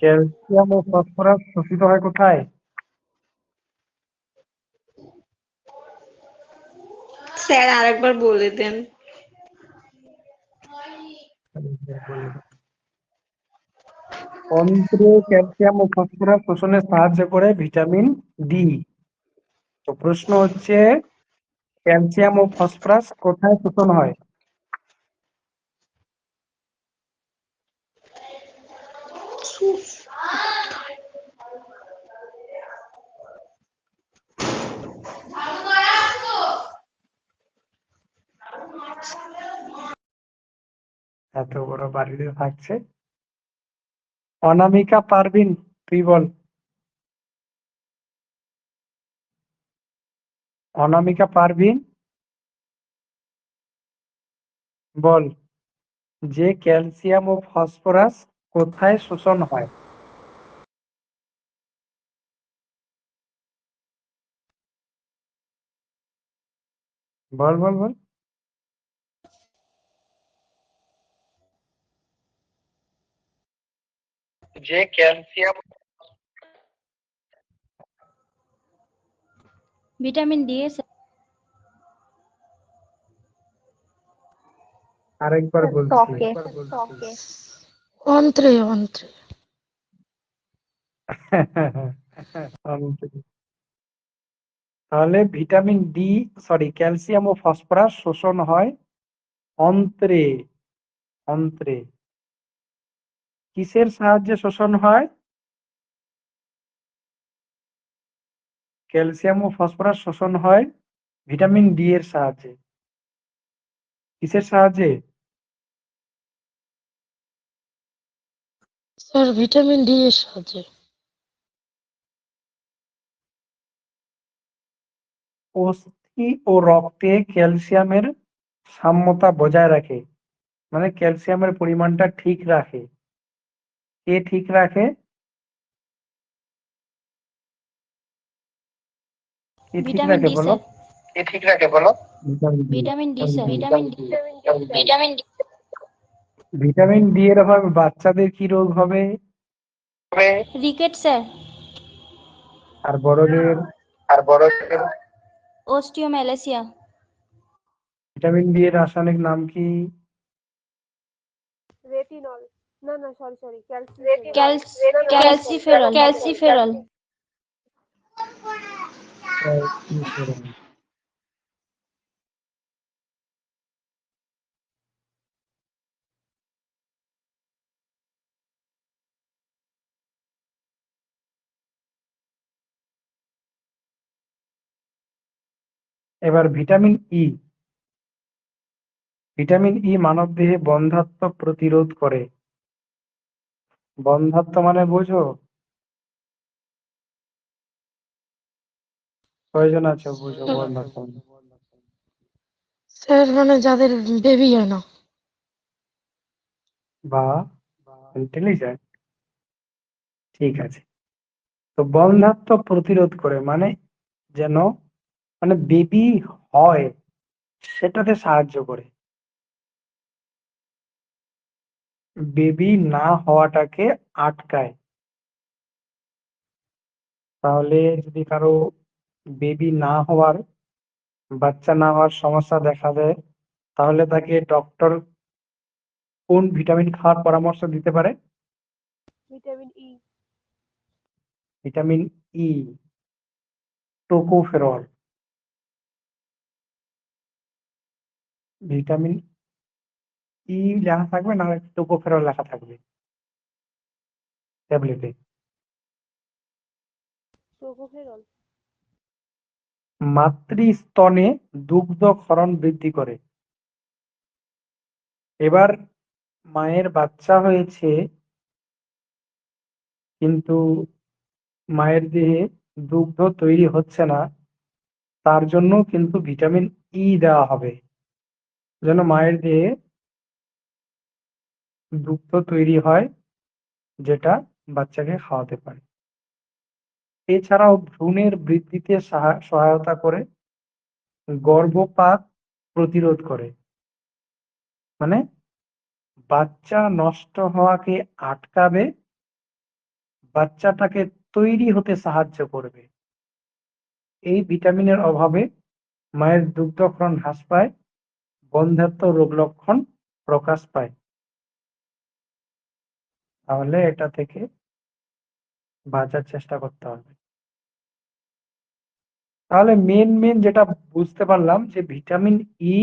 Calcium ও phosphorus শোষিত হয় কোথায়? স্যার আরেকবার বলে দেন। অন্ত্রে ক্যালসিয়াম ও ফসফরাস শোষণে সাহায্য করে ভিটামিন ডি। তো প্রশ্ন হচ্ছে ক্যালসিয়াম ও ফসফরাস কোথায় শোষণ হয়? এত বড় বাড়িতে থাকছে। অনামিকা পারভিন, তুই বল। অনামিকা পারভিন বল, যে ক্যালসিয়াম ও ফসফরাস কোথায় শোষণ হয়? বল বল বল। যে ক্যালসিয়াম ভিটামিন ডি আরেকবার বলছি। ত্বকে অন্ত্রে অন্ত্রে তাহলে ভিটামিন ডি ক্যালসিয়াম ও ফসফরাস শোষণ হয় অন্ত্রে। অন্ত্রে কিসের সাহায্যে শোষণ হয়? ক্যালসিয়াম ও ফসফরাস শোষণ হয় ভিটামিন ডি এর সাহায্যে। কিসের সাহায্যে? স্যার ভিটামিন ডি এর সাহায্যে। অস্থি ও রক্তে ক্যালসিয়ামের সাম্যতা বজায় রাখে, মানে ক্যালসিয়ামের পরিমাণটা ঠিক রাখে। কে ঠিক রাখে? কে ঠিক ভিটামিন রাখে ডি বলো? স্যার। কে ঠিক রাখে বলো? Vitamin D sir. Vitamin D এর অভাবে বাচ্চাদের কি রোগ হবে? Rickets sir. আর বড়দের? অস্টিওম্যালাসিয়া। ভিটামিন ডি এর রাসায়নিক নাম কি? রেটিনল। না না সরি ক্যালসিফেরল। এবার ভিটামিন ই। ভিটামিন ই মানবদেহে বন্ধ্যাত্ব প্রতিরোধ করে। বন্ধ্যাত্ব মানে বোঝো? কয়জন আছো বুঝো বন্ধ্যাত্ব মানে? স্যার মানে যাদের বেবি হয় না। বা ইন্টেলিজেন্ট। ঠিক আছে। তো বন্ধ্যাত্ব প্রতিরোধ করে মানে যেন মানে বেবি হয় সেটাতে সাহায্য করে, বেবি না হওয়াটাকে আটকায়। তাহলে যদি কারো বেবি না হওয়ার, বাচ্চা না হওয়ার সমস্যা দেখা দেয়, তাহলে তাকে ডক্টর কোন ভিটামিন খাওয়ার পরামর্শ দিতে পারে? Vitamin E. Vitamin E, tocopherol. Vitamin E লেখা থাকবে, না টোকোফেরল লেখা থাকবে ট্যাবলেটে। টোকোফেরল। মাতৃস্তনে দুগ্ধ ক্ষরণ বৃদ্ধি করে। এবার মায়ের বাচ্চা হয়েছে কিন্তু মায়ের দেহে দুগ্ধ তৈরি হচ্ছে না, তার জন্য কিন্তু ভিটামিন ই দেওয়া হবে যেন মায়ের দেহে দুগ্ধ তৈরি হয়, যেটা বাচ্চাকে খাওয়াতে পারে। এছাড়াও ভ্রূণের বৃদ্ধিতে সহায়তা করে, গর্ভপাত প্রতিরোধ করে, মানে বাচ্চা নষ্ট হওয়াকে আটকাবে বাচ্চাটাকে তৈরি হতে সাহায্য করবে। এই ভিটামিনের অভাবে মায়ের দুগ্ধক্ষরণ হ্রাস পায়, বন্ধ্যাত্ব রোগ লক্ষণ প্রকাশ পায়। তাহলে এটা থেকে বাঁচার চেষ্টা করতে হবে। তাহলে মেন যেটা বুঝতে পারলাম যে ভিটামিন ই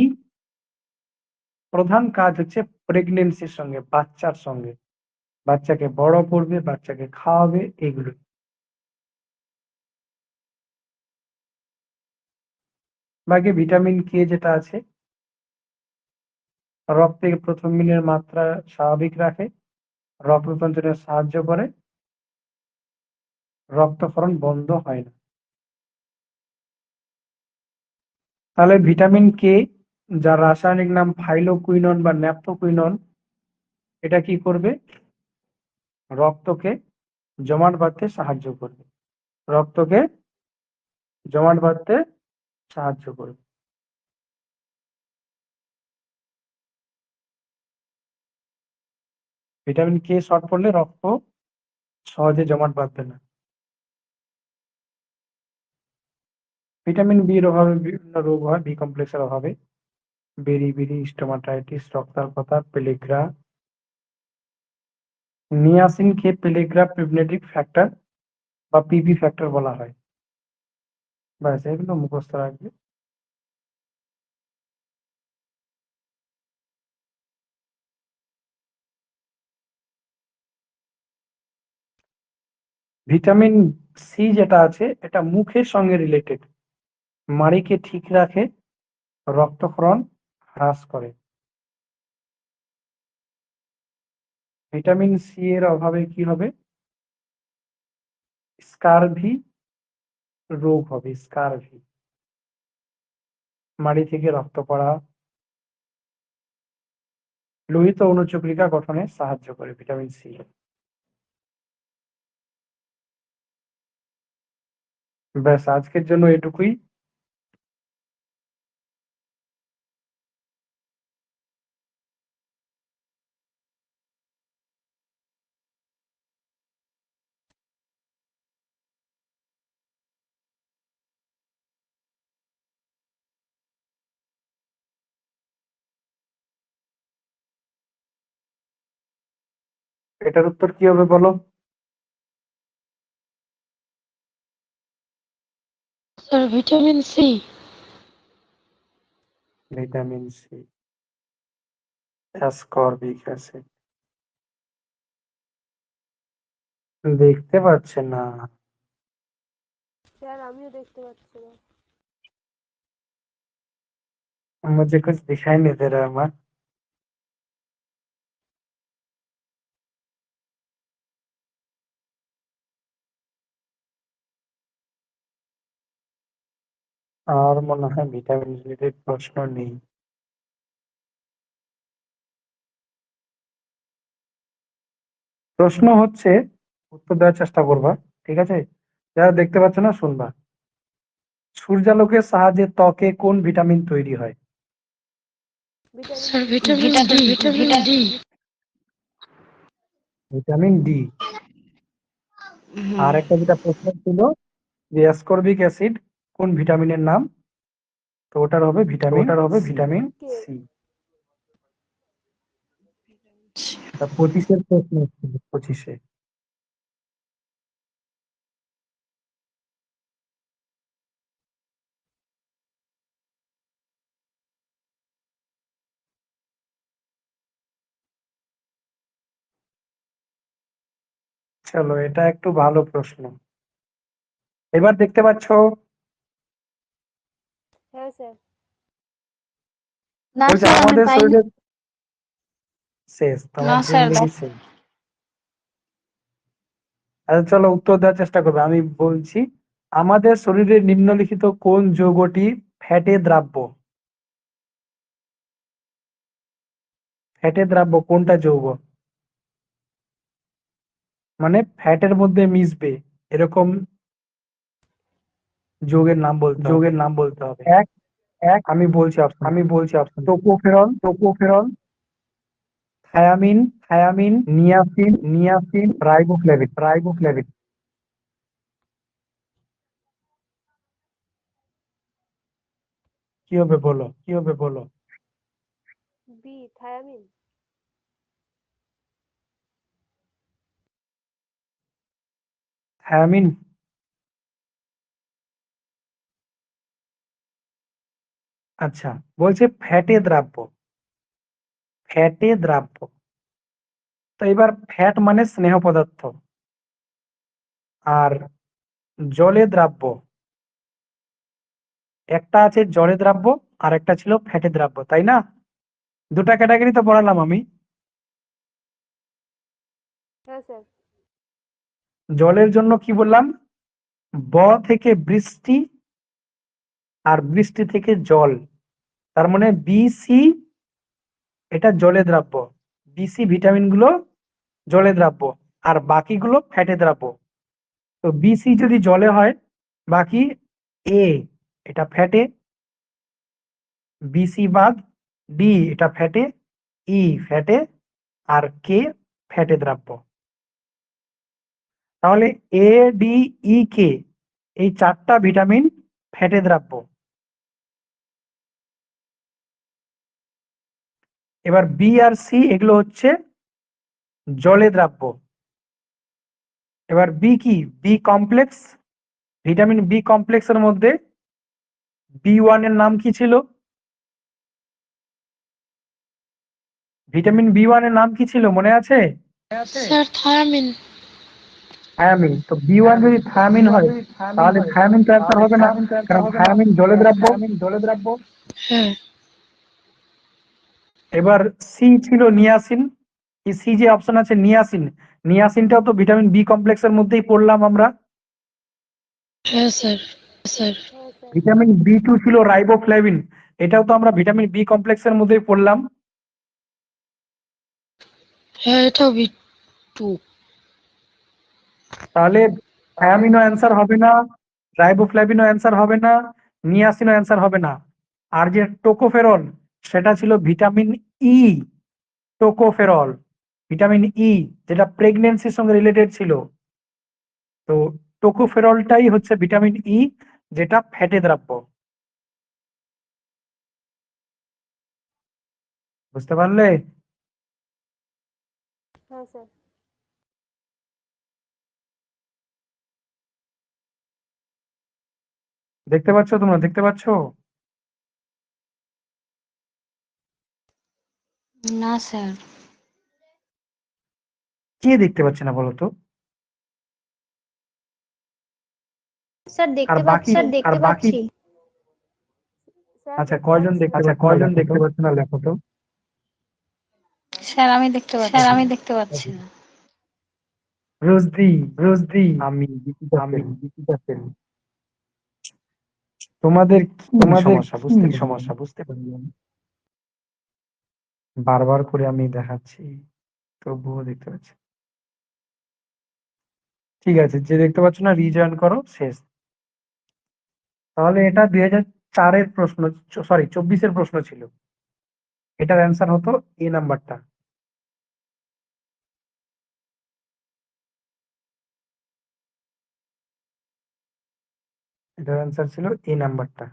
প্রধান কাজ হচ্ছে প্রেগনেন্সির সঙ্গে, বাচ্চার সঙ্গে, বাচ্চাকে বড় করবে, বাচ্চাকে খাওয়াবে, এগুলো। বাকি ভিটামিন কে যেটা আছে, রক্তে প্রথমিনের মাত্রা স্বাভাবিক রাখে, রক্ত সঞ্চালনে সাহায্য করে, রক্তক্ষরণ বন্ধ হয় না। তাহলে ভিটামিন কে, যার রাসায়নিক নাম ফাইলোকুইনন বা ন্যাপথোকুইনন, এটা কি করবে? রক্তকে জমাট বাঁধতে সাহায্য করবে, রক্তকে জমাট বাঁধতে সাহায্য করবে। ভিটামিন কে শর্ট পড়লে রক্ত সহজে জমাট বাঁধবে না। ভিটামিন বি এর অভাবে বিভিন্ন রোগ হয়, বি কমপ্লেক্সের অভাবে বেরি, স্টোমাটাইটিস, রক্তাল্পতা, পেলিগ্রা। নিয়াসিনকে পেলিগ্রা প্রিভনেটিভ ফ্যাক্টর বা পিপি ফ্যাক্টর বলা হয়। ব্যাস, এগুলো মুখস্থ রাখবে। ভিটামিন সি যেটা আছে, এটা মুখের সঙ্গে রিলেটেড, মাড়িকে ঠিক রাখে, রক্তক্ষরণ হ্রাস করে। ভিটামিন সি এর অভাবে কি হবে? স্কারভি রোগ হবে, স্কারভি, মাড়ি থেকে রক্ত পড়া। লোহিত অণুচক্রিকা গঠনে সাহায্য করে ভিটামিন সি। ব্যাস, আজকের জন্য এটুকুই। এটার উত্তর কি হবে বলো? Sir vitamin C. Vitamin C, ascorbic acid. দেখতে পাচ্ছে না। স্যার আমিও দেখতে পাচ্ছি না। मुझे कुछ दिखाई नहीं दे रहा है माँ। আর মনে হয় ভিটামিন রিলেটেড প্রশ্ন নেই। প্রশ্ন হচ্ছে, উত্তর দেওয়ার চেষ্টা করবা, ঠিক আছে? যারা দেখতে পাচ্ছ না শুনবা। সূর্যালোকের সাহায্যে ত্বকে কোন ভিটামিন তৈরি হয়? Sir vitamin D. Vitamin D. আর একটা যেটা প্রশ্ন ছিল যে অ্যাসকর্বিক অ্যাসিড কোন ভিটামিনের নাম, তো ওটার হবে ভিটামিন সি। 25-এর প্রশ্ন ছিল, 25-এ। চলো, এটা একটু ভালো প্রশ্ন। এবার দেখতে পাচ্ছ? হ্যাঁ স্যার। না বলছে স্যার, আমি আমাদের পাইনি। শরীরে শেষ, তোমার না স্যার, জিন্দগি শেষ। আচ্ছা চলো, উত্তর দেওয়ার চেষ্টা করবে। আমি বলছি, আমাদের শরীরে নিম্নলিখিত কোন যৌগটি ফ্যাটে দ্রাব্য? ফ্যাটে দ্রাব্য কোনটা যৌগ? মানে ফ্যাটের মধ্যে মিশবে এরকম যৌগের নাম বলতে হবে। এক এক আমি বলছি option, tocopherol, thiamine, niacin, riboflavin. কি হবে বলো? B thiamine. থায়ামিন। আচ্ছা, বলছে ফ্যাটে দ্রাব্য। তো এবার ফ্যাট মানে স্নেহ পদার্থ, আর জলে দ্রাব্য, একটা আছে জলে দ্রাব্য আর একটা ছিল ফ্যাটে দ্রাব্য, তাই না? দুটা ক্যাটাগরি তো পড়ালাম আমি। হ্যাঁ স্যার। জলের জন্য কি বললাম? ব থেকে বৃষ্টি আর বৃষ্টি থেকে জল, তার মানে বিসি এটা জলে দ্রাব্য, বিসি ভিটামিন গুলো জলে দ্রাব্য আর বাকিগুলো ফ্যাটে দ্রাব্য। তো বিসি যদি জলে হয়, বাকি এ এটা ফ্যাটে, বিসি বাদ ডি এটা ফ্যাটে, ই ফ্যাটে আর কে ফ্যাটে দ্রাব্য। তাহলে এ ডি ই কে এই চারটা ভিটামিন ফ্যাটে দ্রাব্য। এবার বি আর সি এগুলো হচ্ছে জলে দ্রাব্য। এবার বি কি? B complex. ভিটামিন বি কমপ্লেক্সের মধ্যে বি1 এর নাম কি ছিল? ভিটামিন বি1 এর নাম কি ছিল মনে আছে? Sir thymine. থায়ামিন। তো বি1 যদি থায়ামিন হয় তাহলে থায়ামিন তো অ্যান্সার হবে না, কারণ থায়ামিন জলে দ্রাব্য। হ্যাঁ এবার সি ছিল নিয়াসিন। এই সি যে অপশন আছে নিয়াসিন, নিয়াসিনটাও তো ভিটামিন বি কমপ্লেক্সের মধ্যেই পড়লাম আমরা। হ্যাঁ স্যার স্যার হ্যাঁ স্যার। ভিটামিন বি2 ছিল রাইবোফ্লেভিন, এটাও তো আমরা ভিটামিন বি কমপ্লেক্সের মধ্যেই পড়লাম। হ্যাঁ এটাও বি টু। তাহলে থায়ামিনও অ্যান্সার হবে না, রাইবোফ্লেভিনও অ্যান্সার হবে না, নিয়াসিনও অ্যান্সার হবে না। আর যে টোকোফেরল সেটা ছিল vitamin E, tocopherol vitamin E, যেটা প্রেগনেন্সির সঙ্গে রিলেটেড ছিল। তো টোকোফেরলটাই হচ্ছে ভিটামিন ই, যেটা ফ্যাটে দ্রাব্য। বুঝতে পারলে? হ্যাঁ স্যার। দেখতে পাচ্ছ তোমরা? দেখতে পাচ্ছ? না স্যার। কে দেখতে পাচ্ছে না বলো তো? স্যার আর দেখতে বাকি পাচ্ছি। স্যার আচ্ছা, দেখতে কয়জন পাচ্ছি না। দেখতে পাচ্ছে না লেখো তো। স্যার আমি দেখতে পাচ্ছি না। রোজদি, আমি, দীপিকা সেন। তোমাদের কি সমস্যা বুঝতে পারি আমি। বারবার করে আমি দেখাচ্ছি, তবুও দেখতে পাচ্ছি। ঠিক আছে, যে দেখতে পাচ্ছ না রিজয়েন করো, শেষ। তাহলে এটা 2004-এর প্রশ্ন, সরি 24-এর প্রশ্ন ছিল। এটার অ্যান্সার হতো এ নাম্বারটা। এটার অ্যান্সার ছিল এ নাম্বারটা।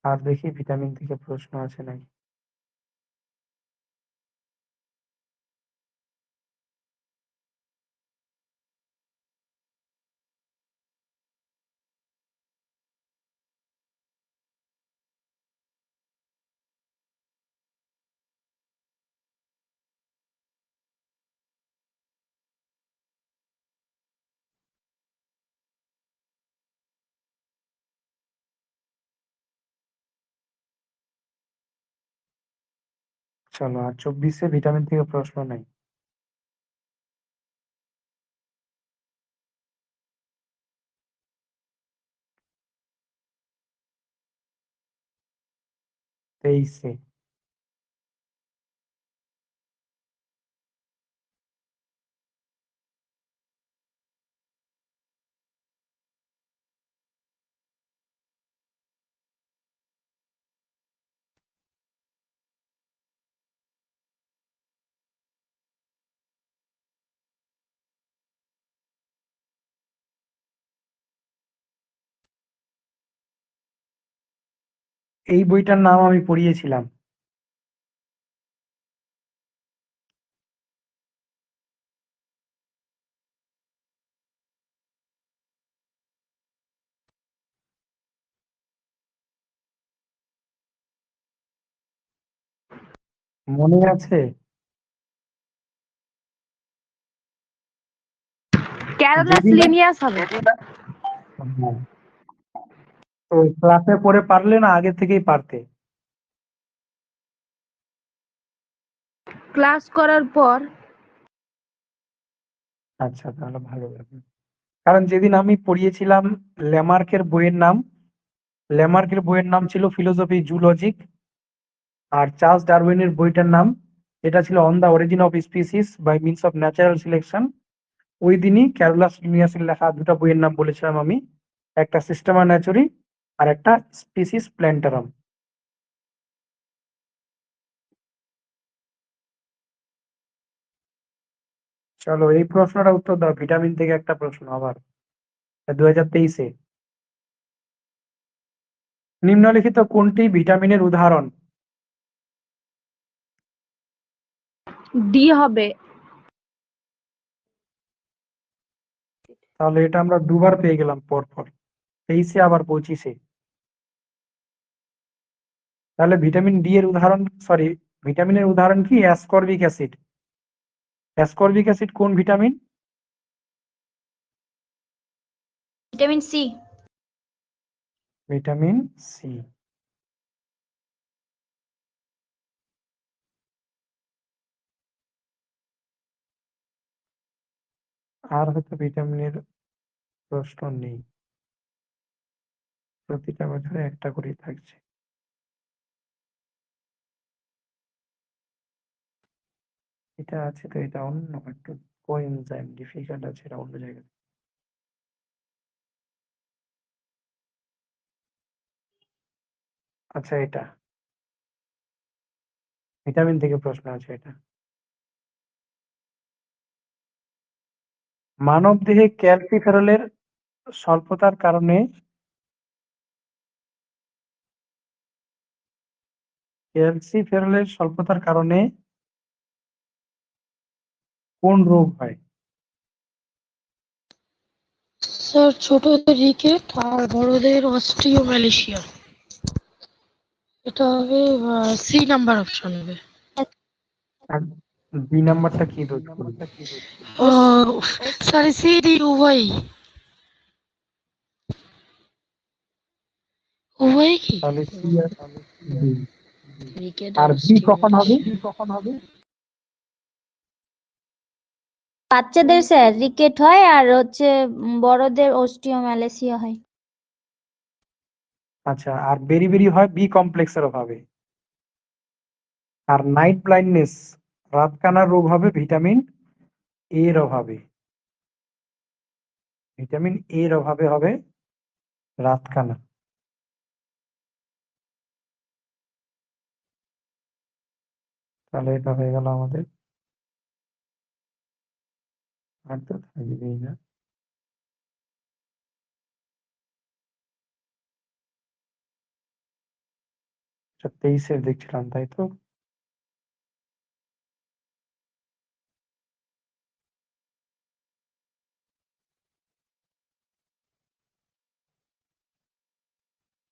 আর দেখি ভিটামিন থেকে প্রশ্ন আছে নাকি। চলো, আর 24-এ ভিটামিন থেকে প্রশ্ন নাই। তেইশে এই বইটার নাম আমি পড়িয়েছিলাম। মনে আছে? ক্যারোলাস যদি না লিনিয়াস হবে। হ্যাঁ। তো ক্লাসে পড়ে পারলে না আগে থেকেই পারতে? ক্লাস করার পর আচ্ছা, তাহলে ভালো ব্যাপার। কারণ যেদিন আমি পড়িয়েছিলাম ল্যামার্কের বইয়ের নাম, ল্যামার্কের বইয়ের নাম ছিল ফিলোসফি জুলজিক, আর চার্লস ডারউইনের বইটার নাম এটা ছিল on the origin of species by means of natural selection. ওই দিনই ক্যারোলাস লিনিয়াসের লেখা দুটো বইয়ের নাম বলেছিলাম আমি, একটা সিস্টেমা ন্যাচুরি আর একটা স্পিসিস প্ল্যান্টারাম। চলো এই প্রশ্নটা উত্তর দাও, ভিটামিন থেকে একটা প্রশ্ন আবার 2023-এ। নিম্নলিখিত কোনটি ভিটামিনের উদাহরণ? ডি হবে। তাহলে এটা আমরা দুবার পেয়ে গেলাম পর পর, 23-এ আবার 25-এ। তাহলে ভিটামিন ডি এর উদাহরণ, সরি, ভিটামিনের উদাহরণ কি? Ascorbic acid. অ্যাসকর্বিক অ্যাসিড কোন ভিটামিন? Vitamin C. Vitamin C. আর হয়তো ভিটামিনের প্রশ্ন নেই, প্রতিটা বছরে একটা করেই থাকছে। এটা আছে তো, এটা অন্য একটু কোএনজাইম ডিফিকাল্ট আছে, এটা অন্য জায়গায়। আচ্ছা, এটা ভিটামিন থেকে প্রশ্ন আছে এটা। মানব দেহে ক্যালসিফেরলের স্বল্পতার কারণে ক্যালসিফেরলের স্বল্পতার কারণে কোন রোগ হয়? স্যার ছোটদের রিকেট আর বড়দের অস্টিওম্যালেশিয়া। এটা হবে সি নাম্বার অপশন হবে। আর বি নাম্বারটা কি রোধ করবে? স্যার সি ডি উভয় উভয় কি তাহলে সি আর বি। রিকেট আর আর বি কখন হবে? বাচ্চাদের স্যার রিকেট হয় আর হচ্ছে বড়দের অস্টিওম্যালেসিয়া হয়। আচ্ছা, আর বেরি হয় বি কমপ্লেক্সের অভাবে। আর নাইট ব্লাইন্ডনেস, রাতকানার রোগ হবে ভিটামিন এর অভাবে। ভিটামিন এর অভাবে হবে রাতকানা। তাহলে এটা হয়ে গেল আমাদের। আর তো থাকবেই না। এটা 23-এর দেখছিলাম, তাই তো?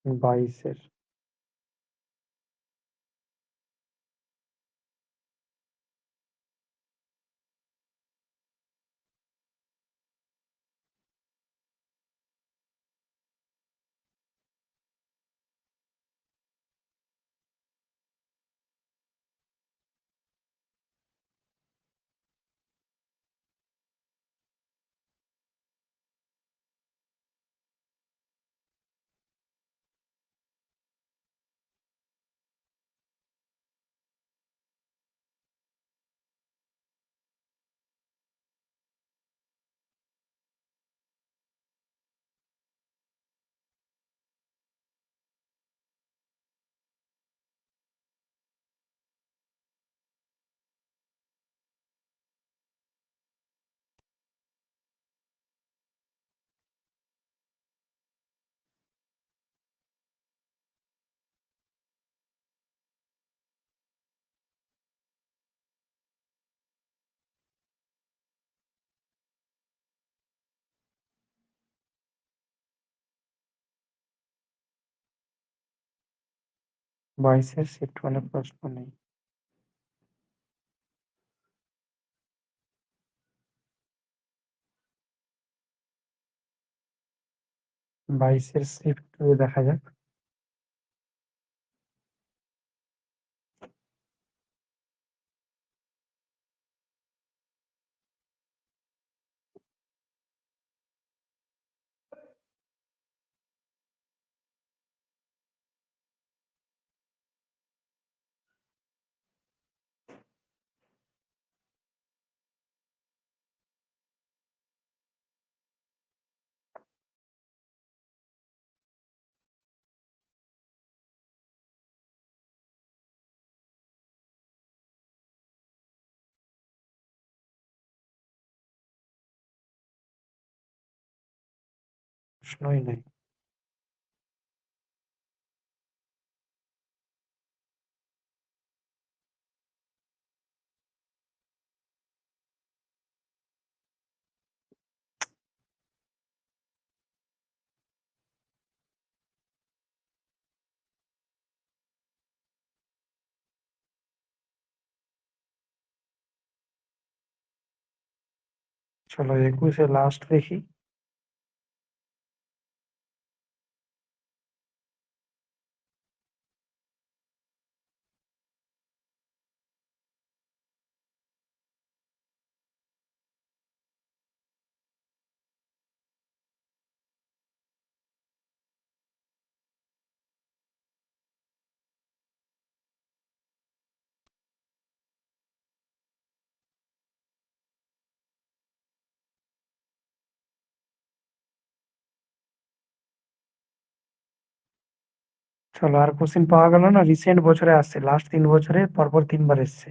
বাইশের। 22-এর শিফট 1-এ প্রশ্ন নেই। বাইশের শিফট 2 দেখা যাক। প্রশ্নই নেই। চলো 21-এ লাস্ট দেখি। চলো আর কোশ্চেন পাওয়া গেল না। রিসেন্ট বছরে আসছে, লাস্ট 3 বছরে পরপর 3 বার এসছে।